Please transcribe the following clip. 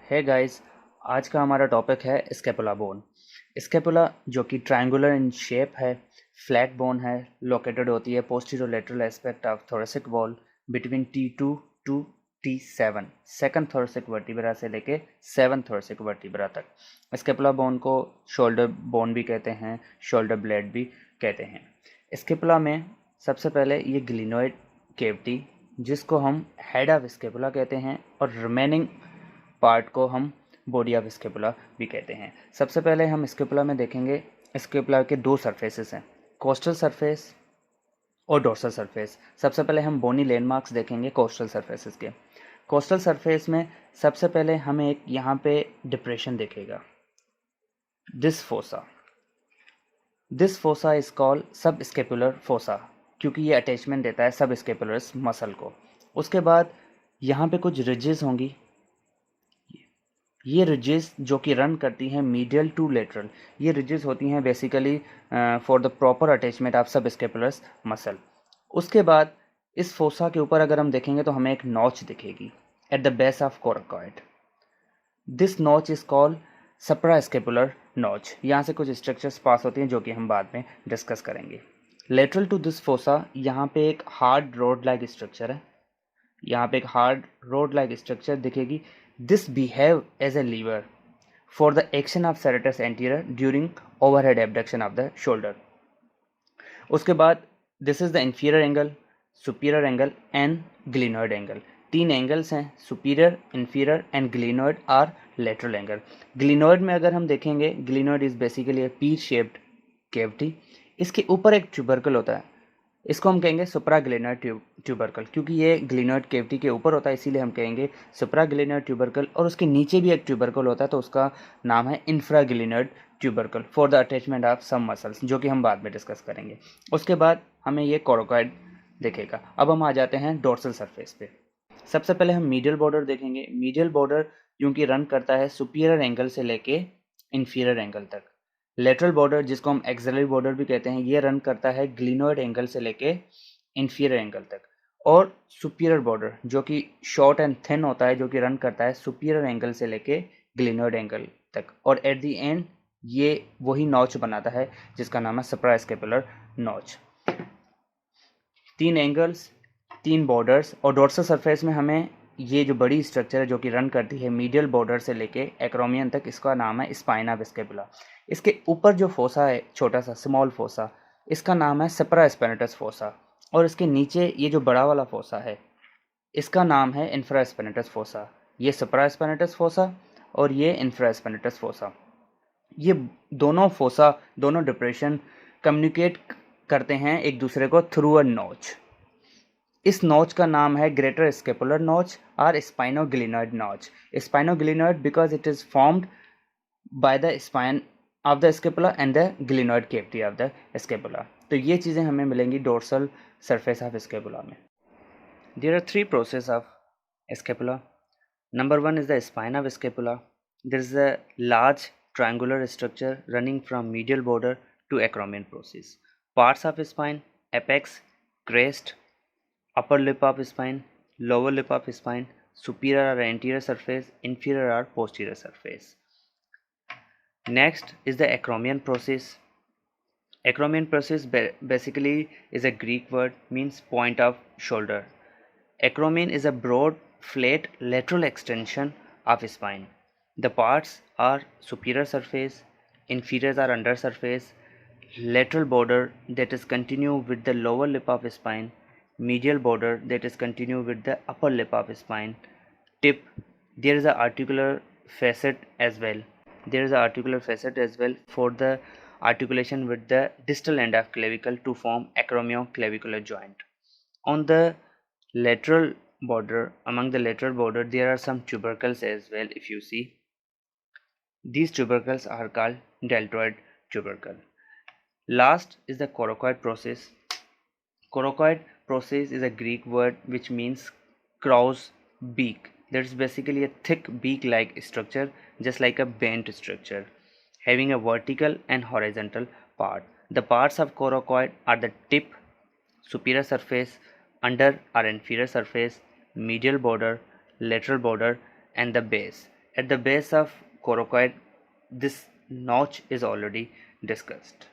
है गाइस। आज का हमारा टॉपिक है स्केपुला बोन। स्केपुला जो कि ट्रायंगुलर इन शेप है, फ्लैट बोन है, लोकेटेड होती है posterior lateral aspect of thoracic wall between T2 to T7, second thoracic vertebra से लेके सेवन थोरेसिक वर्टिब्रा तक। स्केपुला बोन को शोल्डर बोन भी कहते हैं, शोल्डर ब्लेड भी कहते हैं। स्केपुला में सबसे पहले ये ग्लिनोइड केविटी जिसको हम हेड ऑफ स्केपुला कहते हैं और रिमेनिंग पार्ट को हम बॉडी ऑफ स्केपुला भी कहते हैं। सबसे पहले हम स्केपुला में देखेंगे, स्केपुला के दो सरफेसेस हैं, कोस्टल सरफेस और डोर्सल सरफेस। सबसे पहले हम बोनी लैंडमार्क्स देखेंगे कोस्टल सरफेसेस के। कोस्टल सरफेस में सबसे पहले हमें एक यहाँ पे डिप्रेशन दिखेगा, this fossa. This fossa is called सब स्केपुलर फोसा क्योंकि ये अटैचमेंट देता है सब स्केपुलर मसल को। उसके बाद यहाँ पे कुछ रिजेस होंगी, ये रिजेस जो कि रन करती हैं मीडियल टू लेटरल। ये रिजेस होती हैं basically for the proper attachment of सब स्केपुलर मसल। उसके बाद इस फोसा के ऊपर अगर हम देखेंगे तो हमें एक नॉच दिखेगी at the base of coracoid. This notch is called supra scapular notch. यहाँ से कुछ स्ट्रक्चर्स पास होती हैं जो कि हम बाद में डिस्कस करेंगे। लेटरल टू दिस फोसा यहाँ पे एक हार्ड रोड लाइक स्ट्रक्चर है, यहाँ पे एक हार्ड रोड लाइक स्ट्रक्चर दिखेगी। This behave as a lever for the action of serratus anterior during overhead abduction of the shoulder. उसके बाद this is the inferior angle, superior angle and glenoid angle. तीन angles हैं, superior, inferior and glenoid or lateral angle. Glenoid में अगर हम देखेंगे, glenoid is basically A Pir shaped cavity. इसके ऊपर एक ट्यूबरकल होता है, इसको हम कहेंगे सुप्रा ग्लिनोइड ट्यूबरकल क्योंकि ये ग्लिनोइड केविटी के ऊपर होता है, इसीलिए हम कहेंगे सुप्रा ग्लिनोइड ट्यूबरकल। और उसके नीचे भी एक ट्यूबरकल होता है तो उसका नाम है infra glenoid tubercle for the attachment of some muscles, जो कि हम बाद में डिस्कस करेंगे। उसके बाद हमें ये कोरोकॉइड देखेगा। अब हम आ जाते हैं डोर्सल सरफेस पे। सबसे पहले हम मीडियल बॉर्डर देखेंगे। मीडियल बॉर्डर क्योंकि रन करता है सुपीरियर एंगल से लेके इंफीरियर एंगल तक। लेटरल बॉर्डर जिसको हम एक्सिलरी बॉर्डर भी कहते हैं, ये रन करता है ग्लिनोइड एंगल से लेके इंफीरियर एंगल तक। और सुपीरियर बॉर्डर जो कि शॉर्ट एंड थिन होता है, जो कि रन करता है सुपीरियर एंगल से लेके ग्लिनोइड एंगल तक। और एट द एंड ये वही नॉच बनाता है जिसका नाम है सप्रास्केपुलर नॉच। तीन एंगल्स, तीन बॉर्डर्स। और डोर्सल सरफेस में हमें ये जो बड़ी स्ट्रक्चर है जो कि रन करती है मीडियल बॉर्डर से लेके एक्रोमियन तक, इसका नाम है स्पाइन ऑफ स्केपुला। इसके ऊपर जो फोसा है, छोटा सा स्मॉल फोसा, इसका नाम है सप्रास्पेनेटस फोसा। और इसके नीचे ये जो बड़ा वाला फोसा है, इसका नाम है इंफ्रास्पेनेटस फोसा। ये सप्रास्पेनेटस फोसा और ये इंफ्रास्पेनेटस फोसा। ये दोनों फोसा, दोनों डिप्रेशन कम्युनिकेट करते हैं एक दूसरे को थ्रू अ नॉच। इस नॉच का नाम है ग्रेटर स्केपुलर नॉच और spinoglenoid notch. Spinoglenoid because it is formed by the spine of the scapula and the glenoid cavity of the scapula. तो ये चीज़ें हमें मिलेंगी डोर्सल सरफेस ऑफ स्केपुला में। There are three process of scapula. Number one is the spine of scapula. There is a large triangular structure running from medial border to acromion process. Parts of spine: apex, crest, upper lip of spine, lower lip of spine, superior or anterior surface, inferior or posterior surface. Next is the acromion process. Acromion process basically is a Greek word, means point of shoulder. Acromion is a broad, flat lateral extension of spine. The parts are superior surface, inferior or under surface, lateral border that is continue with the lower lip of spine, medial border that is continue with the upper lip of spine, tip. There is a articular facet as well. There is a articular facet as well for the articulation with the distal end of clavicle to form acromioclavicular joint. On the lateral border, among the lateral border, there are some tubercles as well. If you see, these tubercles are called deltoid tubercle. Last is the coracoid process. Coracoid process is a Greek word which means crow's beak. That is basically a thick beak-like structure, just like a bent structure, having a vertical and horizontal part. The parts of coracoid are the tip, superior surface, under or inferior surface, medial border, lateral border, and the base. At the base of coracoid, this notch is already discussed.